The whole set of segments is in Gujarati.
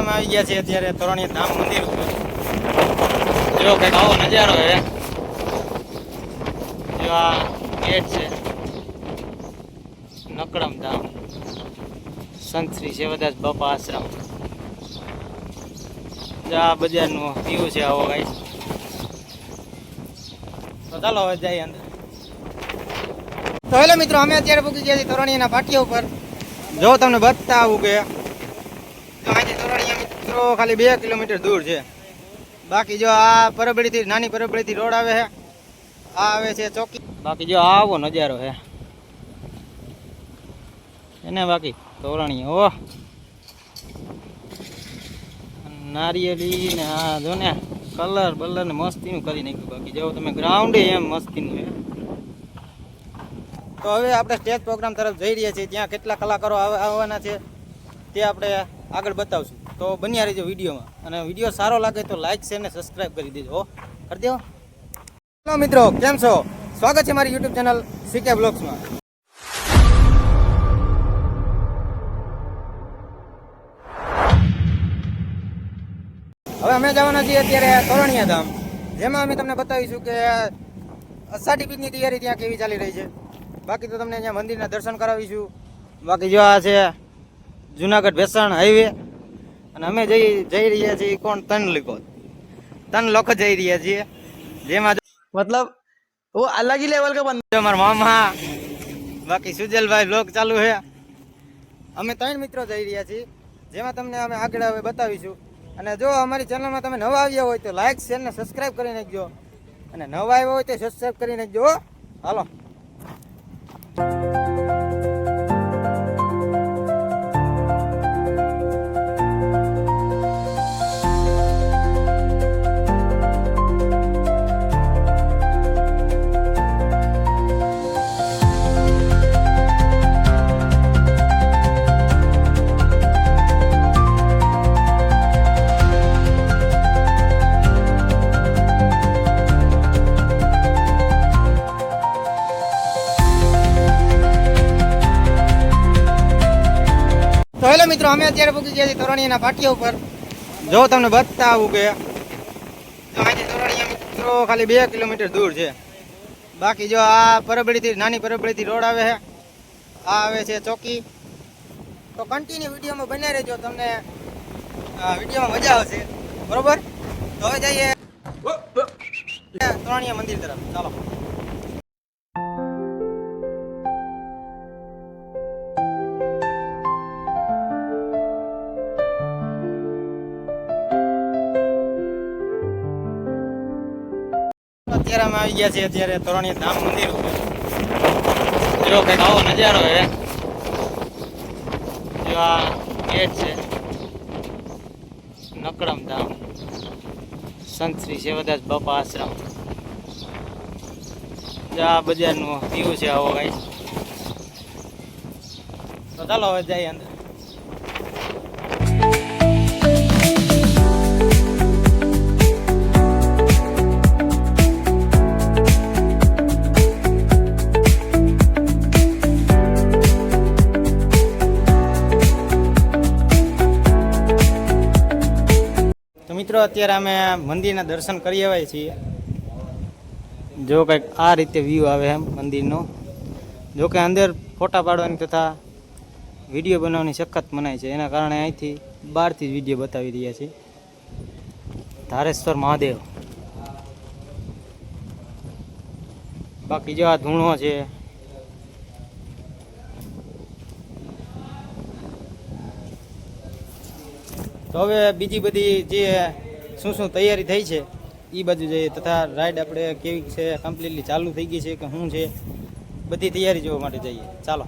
અત્યારે આવી ગયા છે અત્યારે તોરણીયા ધામ મંદિર ઉપર. જો કંઈક આવો નજારો હે. જો આ ગેટ છે નકડમ ધામ સંત શ્રી સેવાદાસ બાપા આશ્રમ. જો આ બજારનું વ્યૂ છે આવો ગાઈસ. તો ચાલો હવે જઈએ અંદર. તો હેલો મિત્રો, અમે અત્યારે પૂકી ગયા છીએ તોરણીયાના પાટિયા ઉપર. જો તમને બતા આવું કે અહીંથી તોરણીયા મિત્રો ખાલી 2 કિલોમીટર દૂર છે. બાકી જો આ પરબડીથી નાની પરબડીથી રોડ આવે છે. આ આવે છે ચોકી. બાકી જો આવો નજારો છે એને. બાકી તોરણીયા ઓહ નારિયેલી ને આ જો ને કલર બલર ને મસ્તીનું કરી નાખ્યું. બાકી જો તમે ગ્રાઉન્ડ એમ મસ્તીનું છે. તો હવે આપણે સ્ટેજ પ્રોગ્રામ તરફ જઈ રહ્યા છીએ. ત્યાં કેટલા કલાકારો આવવાના છે તે આપણે આગળ બતાવશું. તો બન્યા રહેજો વિડીયોમાં. અને વિડીયો સારો લાગે તો લાઈક શેર ને સબસ્ક્રાઈબ કરી દેજો. કરી દો. હેલો મિત્રો, કેમ છો? સ્વાગત છે મારી યુટ્યુબ ચેનલ સીકે બ્લોગ્સમાં. હવે અમે જવાના છીએ અત્યારે તોરણીયા ધામ, જેમાં અમે તમને બતાવીશું કે અષાઢી બીજની તૈયારી ત્યાં કેવી ચાલી રહી છે. બાકી તો તમને અહીંયા મંદિરના દર્શન કરાવીશું. બાકી જો આ છે જુનાગઢ ભેસાણ હાઈવે. અને અમે જઈ રહ્યા છીએ કોણ 3 લોકો જઈ રહ્યા છીએ. જેમાં મતલબ वो अलग ही लेवल का बंदा. અમારા મામા બાકી સુજલભાઈ બ્લોગ ચાલુ છે. અમે 3 મિત્રો જઈ રહ્યા છીએ, જેમાં તમને અમે આગળ હવે બતાવીશું. અને જો અમારી ચેનલમાં તમે નવા આવ્યા હોય તો લાઈક શેર ને સબસ્ક્રાઈબ કરી નાખજો. અને નવા આવ્યા હોય તો સબસ્ક્રાઈબ કરી નાખજો. હાલો. તો હેલો મિત્રો, અમે અત્યારે પૂકી ગયા છીએ તોરણીયાના પાટિયા ઉપર. જો તમને બતા આવું કે અહીંથી તોરણીયા મિત્રો ખાલી 2 કિલોમીટર દૂર છે. બાકી જો આ પરબડીથી નાની પરબડીથી રોડ આવે છે. આ આવે છે ચોકી. તો કન્ટિન્યુ વિડીયોમાં બન્યા રહેજો, તમને વિડીયોમાં મજા આવશે. બરોબર? તો હવે જઈએ તોરણીયા મંદિર તરફ. ચાલો. અત્યારે અમે આવી ગયા છીએ અત્યારે તોરણીયા ધામ મંદિર ઉપર. જો કંઈક આવો નજારો છે. જો આ ગેટ છે નકડમ ધામ સંત શ્રી સેવાદાસ બાપા આશ્રમ. જો આ બજારનું વ્યૂ છે આવો ગાઈસ. તો ચાલો હવે જઈએ અંદર. મિત્રો અત્યારે અમે મંદિરના દર્શન કરી આવ્યા છીએ. જો કંઈક આ રીતે વ્યૂ આવે એમ મંદિરનો. જો કે અંદર ફોટા પાડવાની તથા વિડીયો બનાવવાની સખત મનાય છે. એના કારણે અહીંથી બહારથી જ વિડીયો બતાવી રહ્યા છીએ. ધારેશ્વર મહાદેવ. બાકી જો આ ધૂણો છે. તો હવે બીજી બધી જે શું તૈયારી થઈ છે એ બાજુ જઈએ, તથા રાઈડ આપણે કેવી છે, કમ્પ્લીટલી ચાલુ થઈ ગઈ છે કે શું છે, બધી તૈયારી જોવા માટે જઈએ. ચાલો.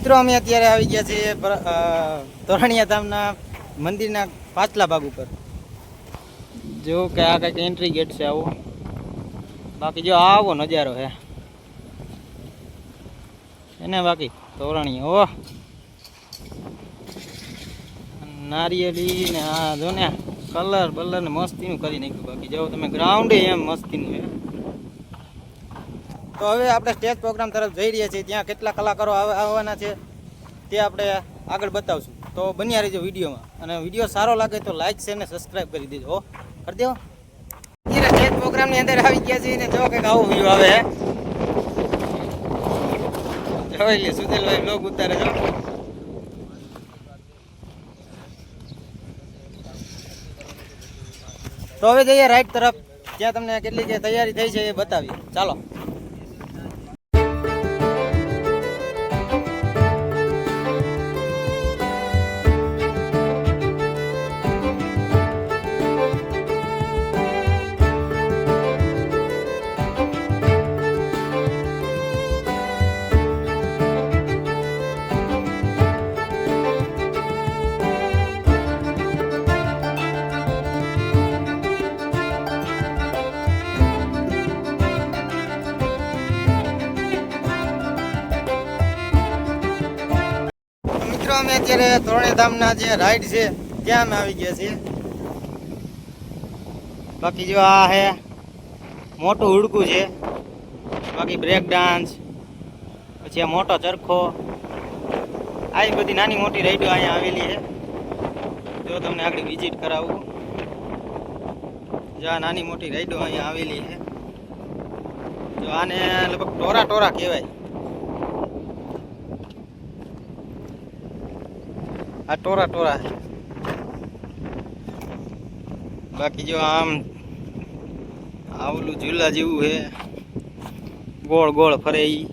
મિત્રો અમે અત્યારે આવી ગયા છીએ તોરણિયા ધામના મંદિરના પાછલા ભાગ ઉપર. જો કે આ કંઈક એન્ટ્રી ગેટ છે આવો. બાકી જો આવો નજારો હે એને બાકી તોરણીયા. ઓહ નારિયેળી ને આ જો ને કલર બલર ને મસ્તીનું કરી નાખ્યું. બાકી જો તમે ગ્રાઉન્ડ એમ મસ્તીનું છે. તો હવે આપણે સ્ટેજ પ્રોગ્રામ તરફ જઈ રહ્યા છીએ. ત્યાં કેટલા કલાકારો આવવાના છે તે આપણે આગળ બતાવશું. તો બન્યા રહેજો વિડીયોમાં. અને વિડીયો સારો લાગે તો લાઈક શેર ને સબસ્ક્રાઈબ કરી દેજો. હો કરી દેવો. અત્યારે સ્ટેજ પ્રોગ્રામની અંદર આવી ગયા છીએ ને જો કંઈક આવો વ્યૂ આવે હે. જોઈ લે સુધેલભાઈ બ્લોગ ઉતારે જો. તો હવે જઈએ રાઈટ તરફ. ત્યાં તમને કેટલી જે તૈયારી થઈ છે એ બતાવીએ. ચાલો. અમે અત્યારે તોરણીયા ધામના જે રાઈડ છે ત્યાં અમે આવી ગયા છીએ. બાકી જો આ હે મોટું હુડકું છે. બાકી બ્રેક ડાન્સ, પછી આ મોટો ચરખો, આવી બધી નાની મોટી રાઈડો અહીંયા આવેલી છે. જો તમને આગળ વિઝિટ કરાવું. જો આ નાની મોટી રાઈડો અહીંયા આવેલી છે. જો આને લગભગ ટોરા ટોરા કહેવાય. આ ટોરા ટોરા. બાકી જો આમ આવલું ઝૂલા જેવું છે, ગોળ ગોળ ફરે ઈ.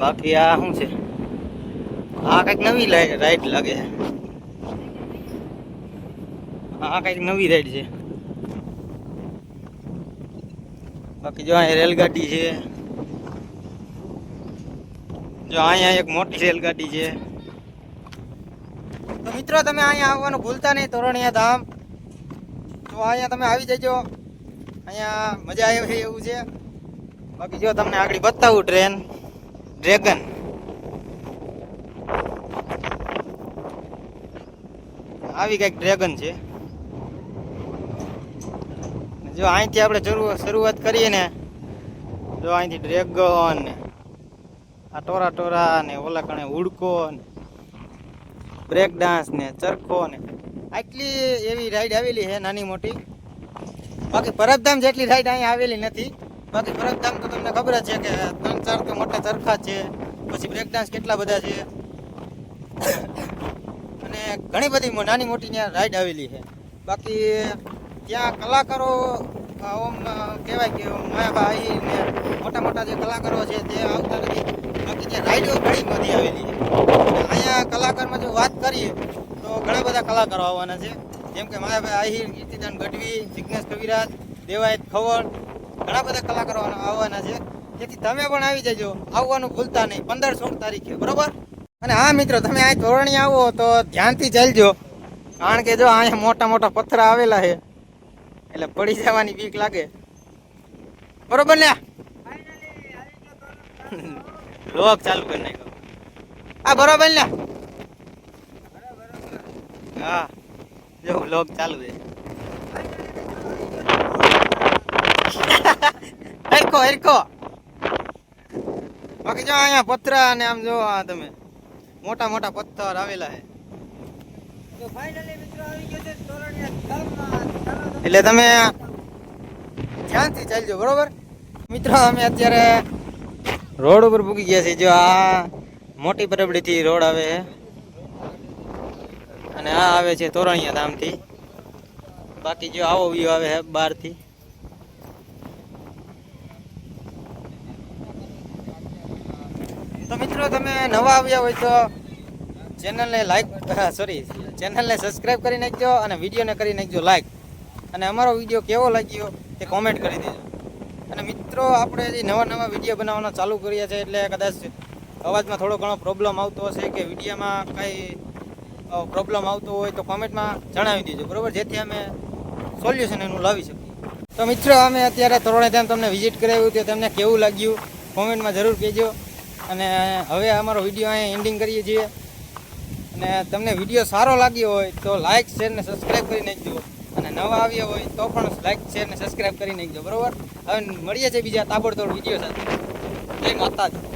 બાકી આ શું છે? આ કઈક નવી રાઈડ લાગે. આ કઈક નવી રાઈડ છે. બાકી જો અહીંયા રેલગાડી છે. જો અહીંયા એક મોટી રેલગાડી છે. તો મિત્રો તમે અહીંયા આવવાનું ભૂલતા નહીં તોરણીયા ધામ. તો અહીંયા તમે આવી જજો. અહીંયા મજા આવે એવું છે. બાકી જો તમને આગળ બતાવું ટ્રેન ડ્રેગન. આવી કંઈક ડ્રેગન છે. જો અહીંથી આપણે શરૂઆત કરીએ ને, જો અહીંથી ડ્રેગન ને આ ટોરા ટોરા ને ઓલા કણે હુડકો ને બ્રેક ડાન્સ ને ચરખો ને આટલી એવી રાઈડ આવેલી છે નાની મોટી. બાકી પરબધામ જેટલી રાઈડ અહીંયા આવેલી નથી. બાકી પરબધામ તો તમને ખબર જ છે કે 3-4 તો મોટા ચરખા છે, પછી બ્રેક ડાન્સ કેટલા બધા છે, અને ઘણી બધી નાની મોટી ત્યાં રાઈડ આવેલી છે. બાકી ત્યાં કલાકારો ઓમ કહેવાય કે માયાભાઈ ને મોટા મોટા જે કલાકારો છે તે આવતા નથી. બાકી ત્યાં રાઈડો ઘણી બધી આવેલી છે. અહીંયા કલાકારમાં જો વાત કરીએ તો ઘણા બધા કલાકારો આવવાના છે. જેમ કે માયાભાઈ આહિર, કીર્તિદાન ગઢવી, જિગ્નેશ કવિરાજ, દેવાયત ખવડ, ઘણા બધા કલાકારો આવવાના છે. જેથી તમે પણ આવી જજો. આવવાનું ભૂલતા નહીં 15-16 તારીખે, બરોબર? અને હા મિત્રો, તમે અહીં તોરણી આવો તો ધ્યાનથી ચાલજો. કારણ કે જો અહીંયા મોટા મોટા પથ્થર આવેલા છે એટલે પડી જવાની બીક લાગે, બરોબર ને? લોક ચાલુ કરી નાખો. આ બરોબર ને? હા જો લોક ચાલુ છે. હરખો હરખો. બાકી જો અહીંયા પથ્થર અને આમ જો આ તમે મોટા મોટા પથ્થર આવેલા છે. તો ફાઇનલી મિત્રો આવી ગયો છે તોરણીયા ધામમાં. એટલે તમે ધ્યાનથી ચાલજો, બરોબર? મિત્રો અમે અત્યારે રોડ ઉપર પૂકી ગયા છીએ. જો આ મોટી પરબડીથી રોડ આવે છે અને આ આવે છે તોરણીયા ધામથી. બાકી જો આવો વ્યૂ આવે છે બહારથી. તો મિત્રો તમે નવા આવ્યા હોય તો ચેનલને ચેનલને સબસ્ક્રાઈબ કરી નાખજો અને વિડીયોને કરી નાખજો લાઈક. અને અમારો વિડીયો કેવો લાગ્યો તે કોમેન્ટ કરી દેજો. અને મિત્રો આપણે જે નવા વિડીયો બનાવવાના ચાલુ કર્યા છે એટલે કદાચ અવાજમાં થોડો ઘણો પ્રોબ્લેમ આવતો હશે કે વિડીયોમાં કંઈ પ્રોબ્લેમ આવતો હોય તો કોમેન્ટમાં જણાવી દેજો, બરાબર, જેથી અમે સોલ્યુશન એનું લાવી શકીએ. તો મિત્રો અમે અત્યારે તોરણે ધામ તમને વિઝિટ કરાવ્યું તો તમને કેવું લાગ્યું કોમેન્ટમાં જરૂર કહેજો. અને હવે અમારો વિડીયો અહીં એન્ડિંગ કરીએ છીએ. અને તમને વિડીયો સારો લાગ્યો હોય તો લાઇક શેર ને સબસ્ક્રાઈબ કરી નાખજો. અને નવા આવ્યા હોય તો પણ લાઇક શેર ને સબસ્ક્રાઈબ કરી નાખજો, બરાબર. હવે મળીએ છીએ બીજા તાબડતોડ વિડીયો સાથે. જય માતાજી.